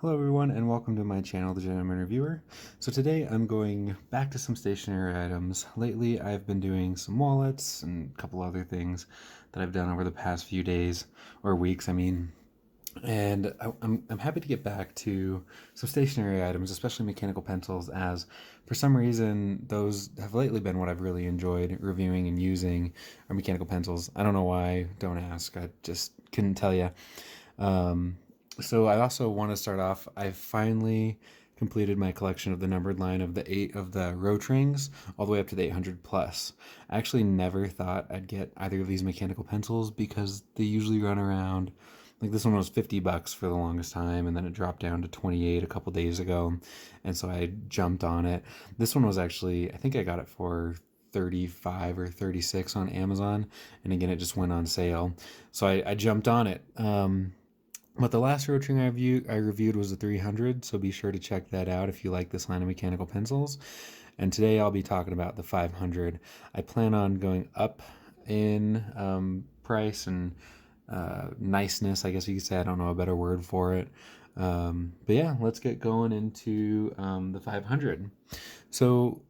Hello everyone and welcome to my channel, The Gentleman Reviewer. So today I'm going back to some stationery items. Lately I've been doing some wallets and a couple other things that I've done over the past few days, or weeks I mean. And I'm happy to get back to some stationery items, especially mechanical pencils, as for some reason those have lately been what I've really enjoyed reviewing and using are mechanical pencils. I don't know why, don't ask, I just couldn't tell you. So I also want to start off, I've finally completed my collection of the numbered line of the Rotrings all the way up to the 800 plus. I actually never thought I'd get either of these mechanical pencils because they usually run around, like this one was $50 for the longest time, and then it dropped down to 28 a couple days ago, and so I jumped on it. This one was actually, I think I got it for 35 or 36 on Amazon, and again it just went on sale, so I jumped on it. But the last Rotring I reviewed was the 300, so be sure to check that out if you like this line of mechanical pencils. And today I'll be talking about the 500. I plan on going up in price and niceness, I guess you could say. I don't know a better word for it. But yeah, let's get going into the 500. So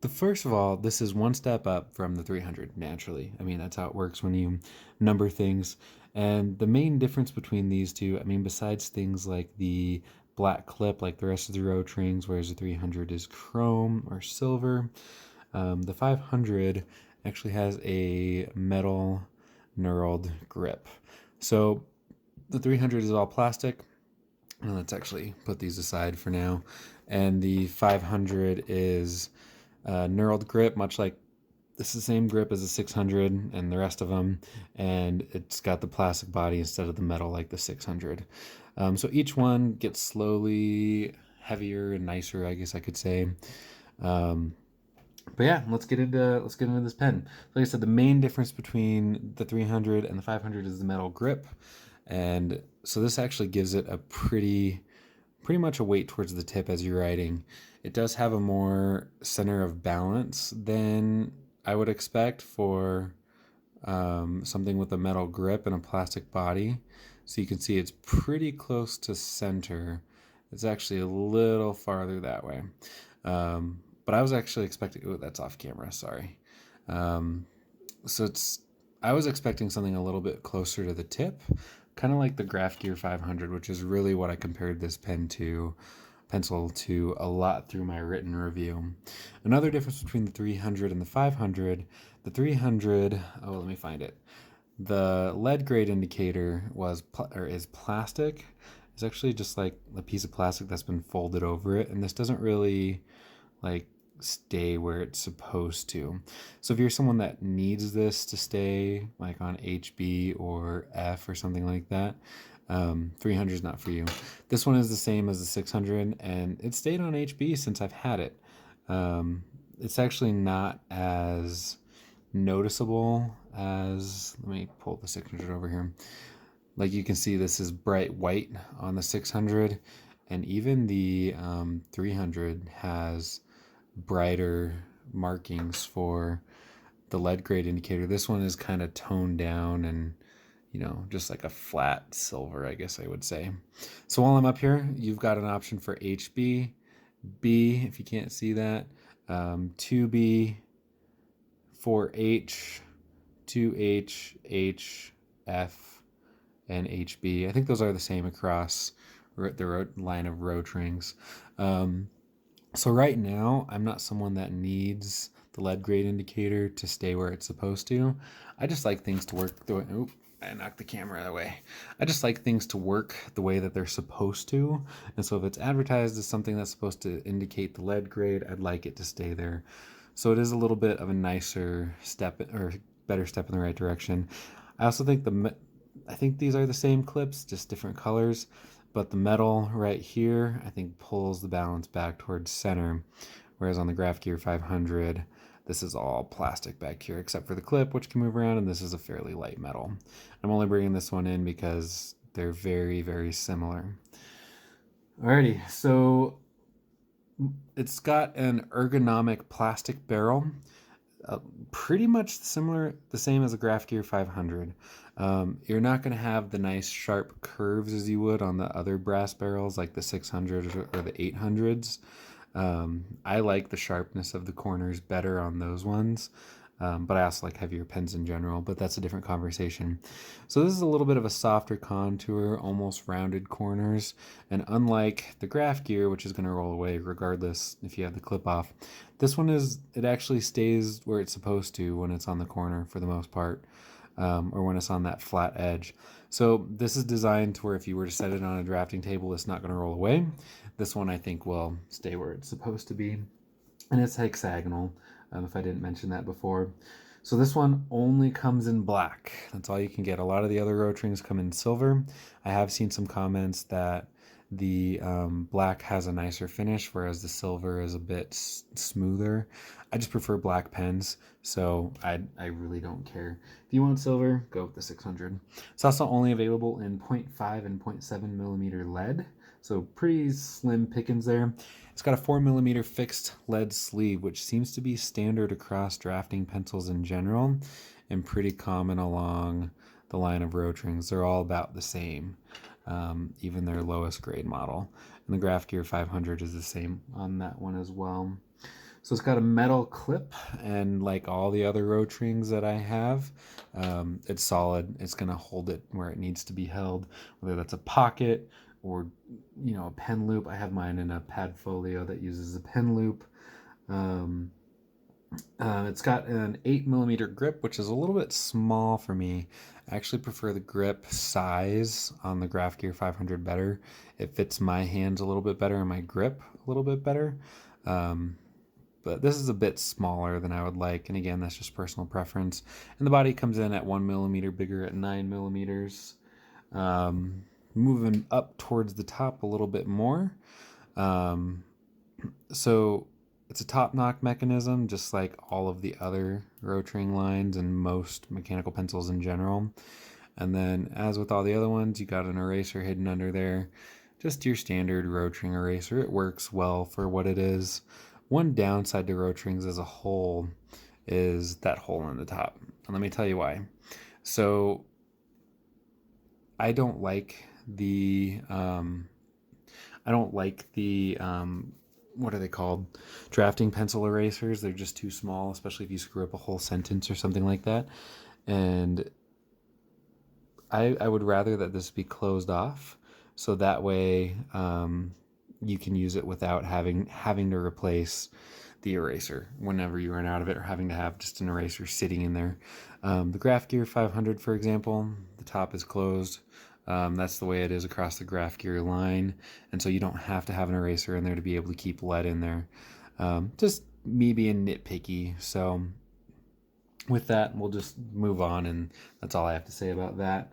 first of all, this is one step up from the 300 naturally. I mean, that's how it works when you number things. And the main difference between these two, I mean, besides things like the black clip, like the rest of the Rotrings, whereas the 300 is chrome or silver, the 500 actually has a metal knurled grip. So the 300 is all plastic. And let's actually put these aside for now. And the 500 is knurled grip, much like it's the same grip as the 600 and the rest of them, and it's got the plastic body instead of the metal like the 600. So each one gets slowly heavier and nicer, I guess I could say. But yeah, let's get into this pen. Like I said, the main difference between the 300 and the 500 is the metal grip, and so this actually gives it a pretty much a weight towards the tip as you're writing. It does have a more center of balance than I would expect for something with a metal grip and a plastic body. So you can see it's pretty close to center. It's actually a little farther that way. But I was actually expecting, oh, that's off camera, sorry. So I was expecting something a little bit closer to the tip, kind of like the Graph Gear 500, which is really what I compared this pencil to a lot through my written review. Another difference between the 300 and the 500, the 300, oh, let me find it. The lead grade indicator is plastic. It's actually just like a piece of plastic that's been folded over it, and this doesn't really like stay where it's supposed to. So if you're someone that needs this to stay like on HB or F or something like that, 300 is not for you. This one is the same as the 600, and it stayed on HB since I've had it. It's actually not as noticeable as, let me pull the 600 over here. Like you can see, this is bright white on the 600, and even the 300 has brighter markings for the lead grade indicator. This one is kind of toned down and, you know, just like a flat silver, I guess I would say. So while I'm up here, you've got an option for HB, B, if you can't see that, 2B, 4H, 2H, H, F, and HB. I think those are the same across the line of Rotrings. So right now, I'm not someone that needs the lead grade indicator to stay where it's supposed to. I just like things to work the way, oop, I knocked the camera away. I just like things to work the way that they're supposed to. And so if it's advertised as something that's supposed to indicate the lead grade, I'd like it to stay there. So it is a little bit of a nicer step, or better step in the right direction. I also think I think these are the same clips, just different colors. But the metal right here, I think, pulls the balance back towards center, whereas on the Graph Gear 500, this is all plastic back here, except for the clip, which can move around, and this is a fairly light metal. I'm only bringing this one in because they're very, very similar. Alrighty, so it's got an ergonomic plastic barrel. pretty much similar, the same as a Graph Gear 500. You're not going to have the nice sharp curves as you would on the other brass barrels like the 600s or the 800s. I like the sharpness of the corners better on those ones. But I also like heavier pens in general, but that's a different conversation. So this is a little bit of a softer contour, almost rounded corners. And unlike the Graph Gear, which is going to roll away regardless if you have the clip off, this one it actually stays where it's supposed to when it's on the corner for the most part, or when it's on that flat edge. So this is designed to where if you were to set it on a drafting table, it's not going to roll away. This one I think will stay where it's supposed to be. And it's hexagonal, if I didn't mention that before. So this one only comes in black. That's all you can get. A lot of the other Rotrings come in silver. I have seen some comments that the black has a nicer finish, whereas the silver is a bit smoother. I just prefer black pens, so I really don't care. If you want silver, go with the 600. It's also only available in 0.5 and 0.7 millimeter lead, so pretty slim pickings there. It's got a 4mm fixed lead sleeve, which seems to be standard across drafting pencils in general and pretty common along the line of Rotrings. They're all about the same, even their lowest grade model. And the Graph Gear 500 is the same on that one as well. So it's got a metal clip, and like all the other Rotrings that I have, it's solid. It's going to hold it where it needs to be held, whether that's a pocket or a pen loop. I have mine in a pad folio that uses a pen loop. It's got an 8mm grip, which is a little bit small for me. I actually prefer the grip size on the Graph Gear 500 better. It fits my hands a little bit better and my grip a little bit better. But this is a bit smaller than I would like, and again, that's just personal preference. And the body comes in at 1mm bigger at 9mm. Moving up towards the top a little bit more. So it's a top knock mechanism, just like all of the other Rotring lines and most mechanical pencils in general. And then, as with all the other ones, you got an eraser hidden under there. Just your standard Rotring eraser. It works well for what it is. One downside to Rotrings as a whole is that hole in the top. And let me tell you why. So I don't like the what are they called? Drafting pencil erasers. They're just too small, especially if you screw up a whole sentence or something like that. And I would rather that this be closed off, so that way you can use it without having to replace the eraser whenever you run out of it, or having to have just an eraser sitting in there. The Graph Gear 500, for example, the top is closed. That's the way it is across the Graph Gear line, and so you don't have to have an eraser in there to be able to keep lead in there. Just me being nitpicky. So with that, we'll just move on, and that's all I have to say about that.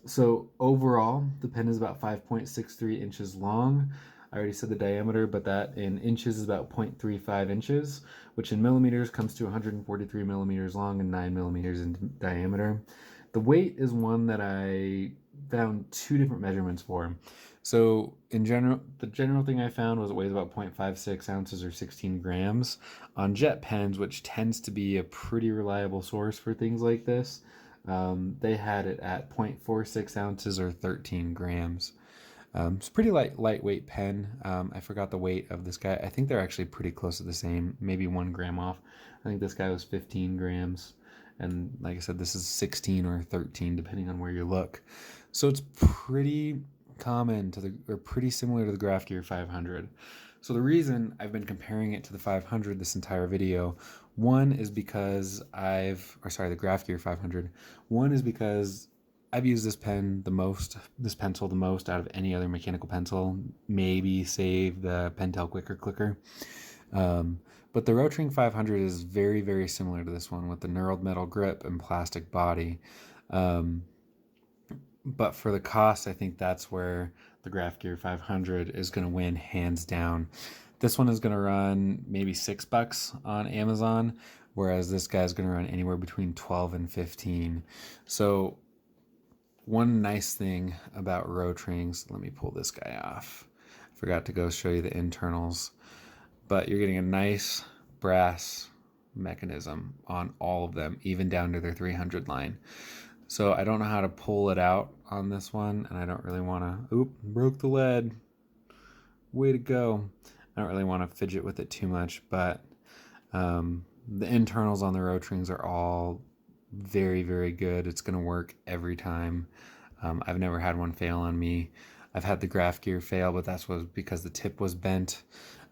So overall, the pen is about 5.63 inches long. I already said the diameter, but that in inches is about 0.35 inches, which in millimeters comes to 143 millimeters long and 9 millimeters in diameter. The weight is one that I found two different measurements for. So in general, the general thing I found was it weighs about 0.56 ounces or 16 grams. On jet pens, which tends to be a pretty reliable source for things like this, they had it at 0.46 ounces or 13 grams. It's a pretty lightweight pen. I forgot the weight of this guy. I think they're actually pretty close to the same, maybe 1 gram off. I think this guy was 15 grams. And like I said, this is 16 or 13, depending on where you look. So it's pretty common or pretty similar to the Graph Gear 500. So the reason I've been comparing it to the 500 this entire video, one is because the Graph Gear 500. One is because I've used this pencil the most out of any other mechanical pencil, maybe save the Pentel Quicker Clicker. But the Rotring 500 is very, very similar to this one with the knurled metal grip and plastic body. But for the cost, I think that's where the Graph Gear 500 is going to win hands down. This one is going to run maybe $6 on Amazon, whereas this guy's going to run anywhere between 12 and 15. So one nice thing about Rotrings, let me pull this guy off. I forgot to go show you the internals. But you're getting a nice brass mechanism on all of them, even down to their 300 line. So I don't know how to pull it out on this one, and I don't really want to, oop, broke the lead. Way to go. I don't really want to fidget with it too much, but the internals on the Rotrings are all very, very good. It's going to work every time. I've never had one fail on me. I've had the graph gear fail, but that was because the tip was bent.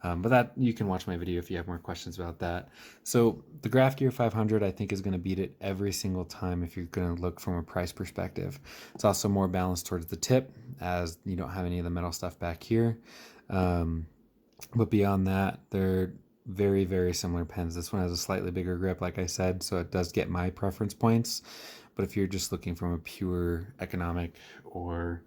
But that, you can watch my video if you have more questions about that. So the graph gear 500 I think is going to beat it every single time if you're going to look from a price perspective. It's also more balanced towards the tip, as you don't have any of the metal stuff back here. But beyond that, they're very, very similar pens. This one has a slightly bigger grip, like I said, so it does get my preference points. But if you're just looking from a pure economic or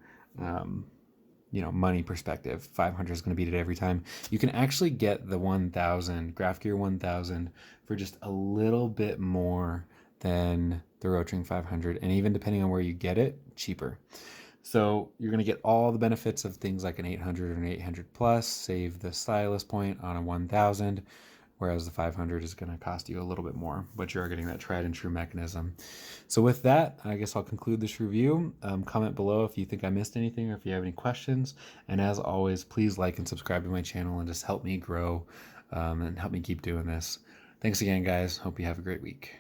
money perspective, 500 is going to beat it every time. You can actually get the 1000 graph gear 1000 for just a little bit more than the Rotring 500, and even depending on where you get it, cheaper. So you're going to get all the benefits of things like an 800 or an 800 plus, save the stylus point on a 1000, whereas the 500 is going to cost you a little bit more, but you are getting that tried and true mechanism. So with that, I guess I'll conclude this review. Comment below if you think I missed anything or if you have any questions. And as always, please like and subscribe to my channel and just help me grow and help me keep doing this. Thanks again, guys. Hope you have a great week.